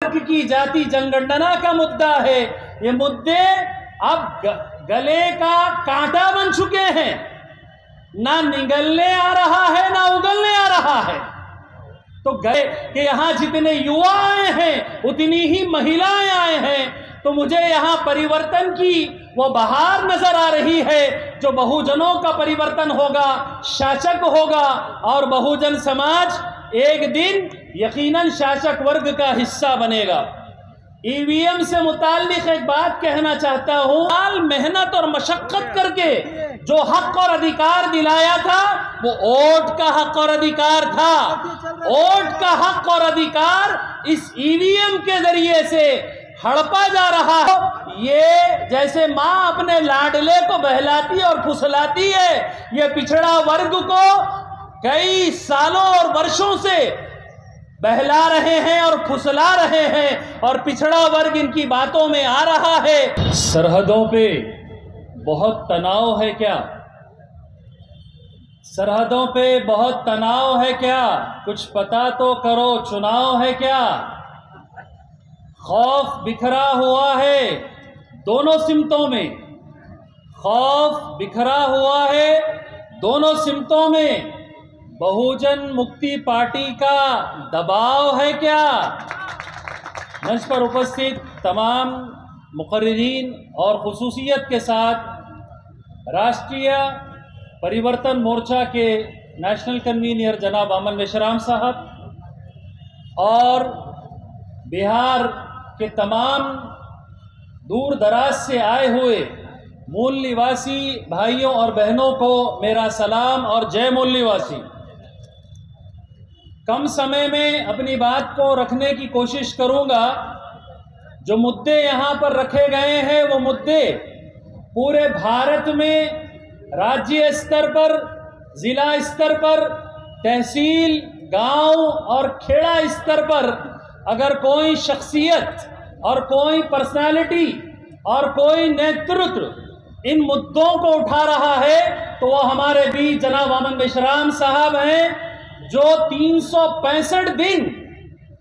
वर्ग की जाति जनगणना का मुद्दा है, ये मुद्दे अब गले का कांटा बन चुके हैं। ना निगलने आ रहा है ना उगलने आ रहा है। तो गए कि यहाँ जितने युवा आए हैं उतनी ही महिलाएं आए हैं, तो मुझे यहाँ परिवर्तन की वो बहार नजर आ रही है जो बहुजनों का परिवर्तन होगा, शासक होगा, और बहुजन समाज एक दिन यकीनन शासक वर्ग का हिस्सा बनेगा। ईवीएम से मुताल्लिक एक बात कहना चाहता हूँ, साल मेहनत और मशक्कत करके जो हक और अधिकार दिलाया था वो वोट का हक और अधिकार था। वोट का हक और अधिकार इस ईवीएम के जरिए से हड़पा जा रहा है। ये जैसे माँ अपने लाडले को बहलाती और फुसलाती है, ये पिछड़ा वर्ग को कई सालों और वर्षों से बहला रहे हैं और फुसला रहे हैं, और पिछड़ा वर्ग इनकी बातों में आ रहा है। सरहदों पे बहुत तनाव है क्या? सरहदों पे बहुत तनाव है क्या? कुछ पता तो करो, चुनाव है क्या? खौफ बिखरा हुआ है दोनों सिमतों में, खौफ बिखरा हुआ है दोनों सिमतों में। बहुजन मुक्ति पार्टी का दबाव है क्या? मंच पर उपस्थित तमाम मुकर्रिरीन और खुसूसियत के साथ राष्ट्रीय परिवर्तन मोर्चा के नेशनल कन्वीनर जनाब अमन मेश्राम साहब और बिहार के तमाम दूर दराज से आए हुए मूल निवासी भाइयों और बहनों को मेरा सलाम और जय मूल निवासी। कम समय में अपनी बात को रखने की कोशिश करूंगा। जो मुद्दे यहाँ पर रखे गए हैं वो मुद्दे पूरे भारत में राज्य स्तर पर, जिला स्तर पर, तहसील, गांव और खेड़ा स्तर पर अगर कोई शख्सियत और कोई पर्सनालिटी और कोई नेतृत्व इन मुद्दों को उठा रहा है तो वो हमारे बीच जनाब अमन मेश्राम साहब हैं, जो 365 दिन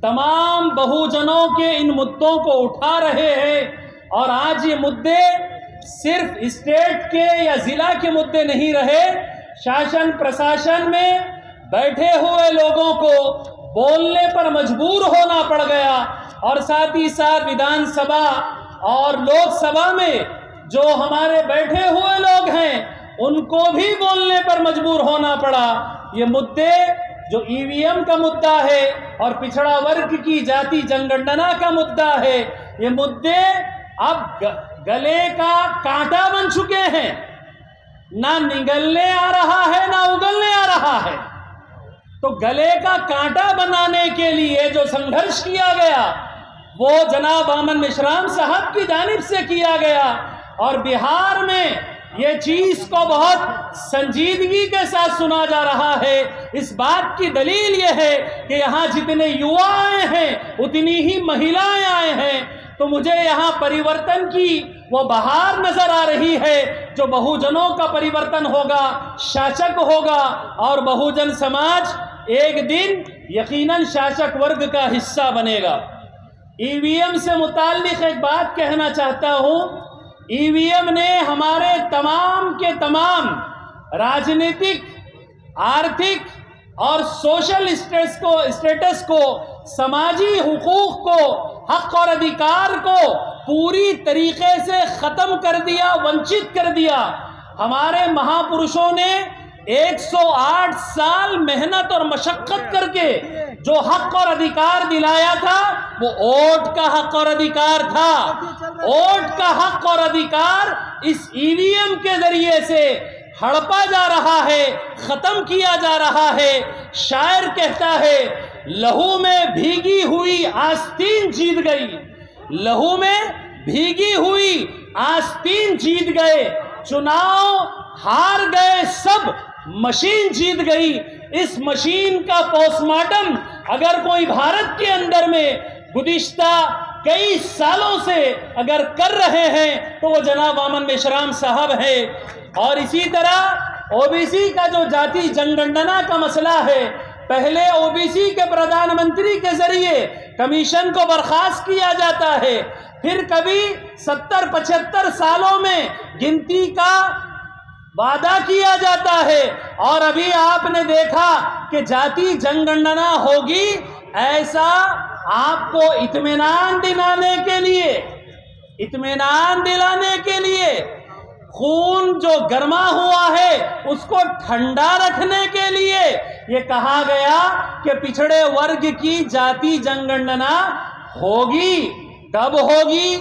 तमाम बहुजनों के इन मुद्दों को उठा रहे हैं। और आज ये मुद्दे सिर्फ स्टेट के या जिला के मुद्दे नहीं रहे, शासन प्रशासन में बैठे हुए लोगों को बोलने पर मजबूर होना पड़ गया, और साथ ही साथ विधानसभा और लोकसभा में जो हमारे बैठे हुए लोग हैं उनको भी बोलने पर मजबूर होना पड़ा। ये मुद्दे जो ईवीएम का मुद्दा है और पिछड़ा वर्ग की जाति जनगणना का मुद्दा है, ये मुद्दे अब गले का कांटा बन चुके हैं। ना निगलने आ रहा है ना उगलने आ रहा है। तो गले का कांटा बनाने के लिए जो संघर्ष किया गया वो जनाब अमन मेश्राम साहब की जानिब से किया गया, और बिहार में ये चीज को बहुत संजीदगी के साथ सुना जा रहा है। इस बात की दलील ये है कि यहाँ जितने युवा आए हैं उतनी ही महिलाएं आए हैं, तो मुझे यहाँ परिवर्तन की वो बहार नजर आ रही है जो बहुजनों का परिवर्तन होगा, शासक होगा, और बहुजन समाज एक दिन यकीनन शासक वर्ग का हिस्सा बनेगा। ईवीएम से मुताल्लिक एक बात कहना चाहता हूँ। ईवीएम ने हमारे तमाम के तमाम राजनीतिक, आर्थिक और सोशल स्टेटस को, समाजी हुकूक को, हक और अधिकार को पूरी तरीके से ख़त्म कर दिया, वंचित कर दिया। हमारे महापुरुषों ने 108 साल मेहनत और मशक्कत करके जो हक और अधिकार दिलाया था वो वोट का हक और अधिकार था। वोट का हक और अधिकार इस ईवीएम के जरिए से हड़पा जा रहा है, खत्म किया जा रहा है। शायर कहता है, लहू में भीगी हुई आस्तीन जीत गई, लहू में भीगी हुई आस्तीन जीत गए, चुनाव हार गए सब, मशीन जीत गई। इस मशीन का पोस्टमार्टम अगर कोई भारत के अंदर में गुज़िश्ता कई सालों से अगर कर रहे हैं तो वो जनाब अमन मेश्राम साहब है। और इसी तरह ओबीसी का जो जाति जनगणना का मसला है पहले ओबीसी के प्रधानमंत्री के जरिए कमीशन को बर्खास्त किया जाता है, फिर कभी 70-75 सालों में गिनती का वादा किया जाता है, और अभी आपने देखा कि जाति जनगणना होगी। ऐसा आपको इत्मीनान दिलाने के लिए खून जो गर्मा हुआ है उसको ठंडा रखने के लिए ये कहा गया कि पिछड़े वर्ग की जाति जनगणना होगी। कब होगी,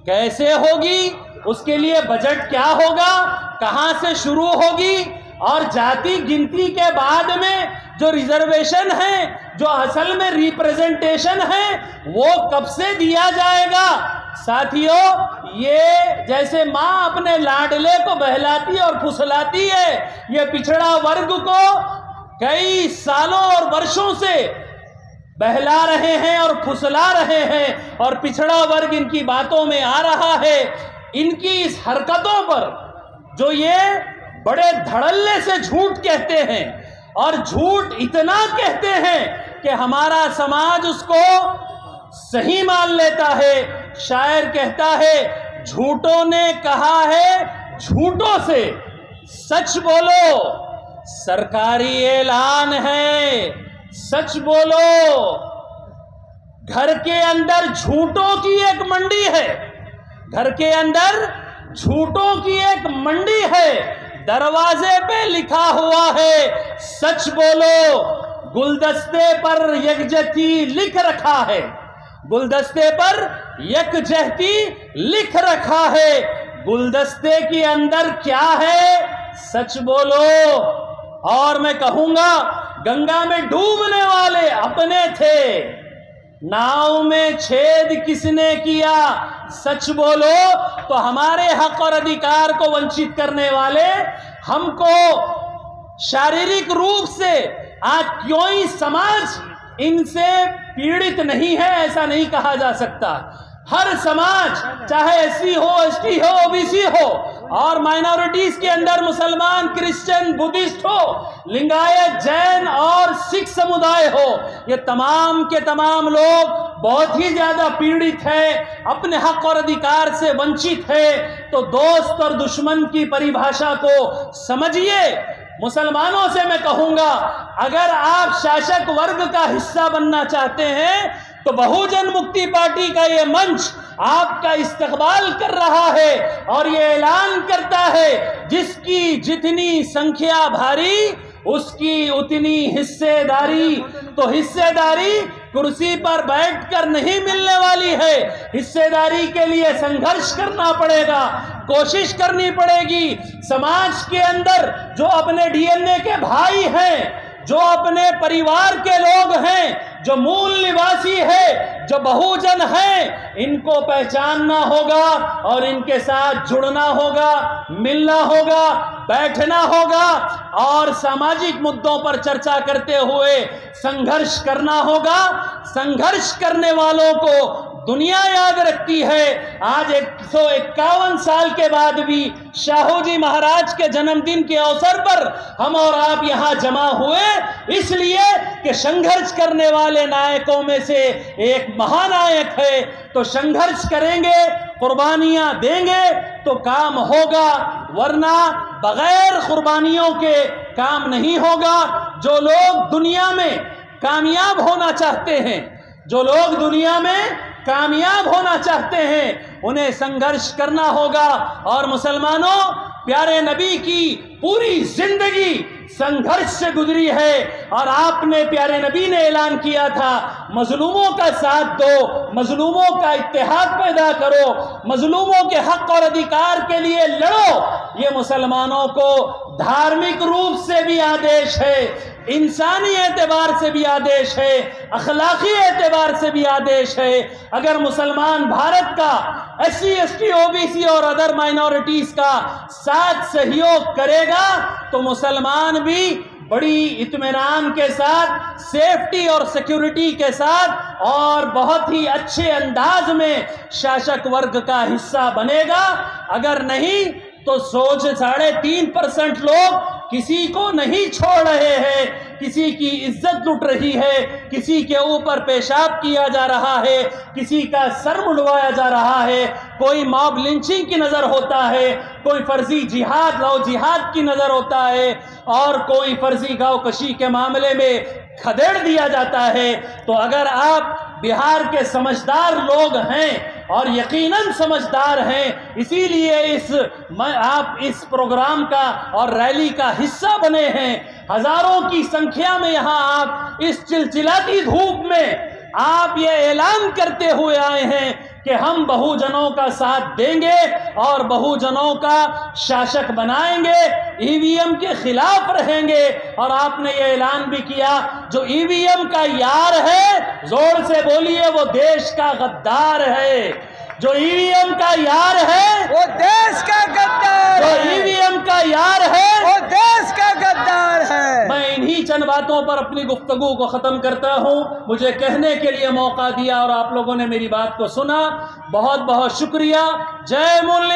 कैसे होगी, उसके लिए बजट क्या होगा, कहां से शुरू होगी, और जाति गिनती के बाद में जो रिजर्वेशन है, जो असल में रिप्रेजेंटेशन है, वो कब से दिया जाएगा। साथियों, ये जैसे माँ अपने लाडले को बहलाती और फुसलाती है, ये पिछड़ा वर्ग को कई सालों और वर्षों से बहला रहे हैं और फुसला रहे हैं, और पिछड़ा वर्ग इनकी बातों में आ रहा है। इनकी इस हरकतों पर जो ये बड़े धड़ल्ले से झूठ कहते हैं, और झूठ इतना कहते हैं कि हमारा समाज उसको सही मान लेता है। शायर कहता है, झूठों ने कहा है झूठों से सच बोलो, सरकारी ऐलान है सच बोलो। घर के अंदर झूठों की एक मंडी है, घर के अंदर झूठों की एक मंडी है, दरवाजे पे लिखा हुआ है सच बोलो। गुलदस्ते पर यकजहती लिख रखा है, गुलदस्ते पर यकजहती लिख रखा है। गुलदस्ते के अंदर क्या है, सच बोलो। और मैं कहूंगा, गंगा में डूबने वाले अपने थे, नाव में छेद किसने किया, सच बोलो। तो हमारे हक और अधिकार को वंचित करने वाले, हमको शारीरिक रूप से आज क्यों ही समाज इनसे पीड़ित नहीं है, ऐसा नहीं कहा जा सकता। हर समाज, चाहे एससी हो, एसटी हो, ओबीसी हो, और माइनॉरिटीज के अंदर मुसलमान, क्रिश्चियन, बुद्धिस्ट हो, लिंगायत, जैन और सिख समुदाय हो, ये तमाम के तमाम लोग बहुत ही ज्यादा पीड़ित है, अपने हक और अधिकार से वंचित है। तो दोस्त और दुश्मन की परिभाषा को समझिए। मुसलमानों से मैं कहूंगा, अगर आप शासक वर्ग का हिस्सा बनना चाहते हैं तो बहुजन मुक्ति पार्टी का ये मंच आपका इस्तकबाल कर रहा है और ये ऐलान करता है, जिसकी जितनी संख्या भारी उसकी उतनी हिस्सेदारी। तो हिस्सेदारी कुर्सी पर बैठकर नहीं मिलने वाली है, हिस्सेदारी के लिए संघर्ष करना पड़ेगा, कोशिश करनी पड़ेगी। समाज के अंदर जो अपने डीएनए के भाई हैं, जो अपने परिवार के लोग हैं, जो मूल निवासी है, जो बहुजन है, इनको पहचानना होगा और इनके साथ जुड़ना होगा, मिलना होगा, बैठना होगा और सामाजिक मुद्दों पर चर्चा करते हुए संघर्ष करना होगा। संघर्ष करने वालों को दुनिया याद रखती है। आज 151 साल के बाद भी शाहू जी महाराज के जन्मदिन के अवसर पर हम और आप यहाँ जमा हुए, इसलिए कि संघर्ष करने वाले नायकों में से एक महानायक है। तो संघर्ष करेंगे, कुर्बानियां देंगे तो काम होगा, वरना बगैर कुर्बानियों के काम नहीं होगा। जो लोग दुनिया में कामयाब होना चाहते हैं, जो लोग दुनिया में कामयाब होना चाहते हैं, उन्हें संघर्ष करना होगा। और मुसलमानों, प्यारे नबी की पूरी जिंदगी संघर्ष से गुजरी है, और आपने, प्यारे नबी ने ऐलान किया था, मजलूमों का साथ दो, मजलूमों का इत्तेहाद पैदा करो, मजलूमों के हक और अधिकार के लिए लड़ो। ये मुसलमानों को धार्मिक रूप से भी आदेश है, इंसानी एतबार से भी आदेश है, अखलाकी एतबार से भी आदेश है। अगर मुसलमान भारत का एससी, एसटी, ओबीसी और अदर माइनॉरिटीज का साथ सहयोग करेगा तो मुसलमान भी बड़ी इत्मीनान के साथ, सेफ्टी और सिक्योरिटी के साथ और बहुत ही अच्छे अंदाज में शासक वर्ग का हिस्सा बनेगा। अगर नहीं तो 3.5% लोग किसी को नहीं छोड़ रहे हैं, किसी की इज्जत लुट रही है, किसी के ऊपर पेशाब किया जा रहा है, किसी का सर मुंडवाया जा रहा है, कोई मॉब लिंचिंग की नज़र होता है, कोई फर्जी जिहाद लव जिहाद की नज़र होता है, और कोई फर्जी गाँवकशी के मामले में खदेड़ दिया जाता है। तो अगर आप बिहार के समझदार लोग हैं और यकीनन समझदार हैं, इसीलिए आप इस प्रोग्राम का और रैली का हिस्सा बने हैं, हजारों की संख्या में यहां आप इस चिलचिलाती धूप में आप ये ऐलान करते हुए आए हैं कि हम बहुजनों का साथ देंगे और बहुजनों का शासक बनाएंगे, ईवीएम के खिलाफ रहेंगे। और आपने ये ऐलान भी किया, जो ईवीएम का यार है, जोर से बोलिए, वो देश का गद्दार है। जो ईवीएम का यार है वो देश का गद्दार है। जो ईवीएम का यार है वो देश का गद्दार है। मैं इन्हीं चंद बातों पर अपनी गुफ्तगू को ख़त्म करता हूं। मुझे कहने के लिए मौका दिया और आप लोगों ने मेरी बात को सुना, बहुत बहुत शुक्रिया। जय मूल्य।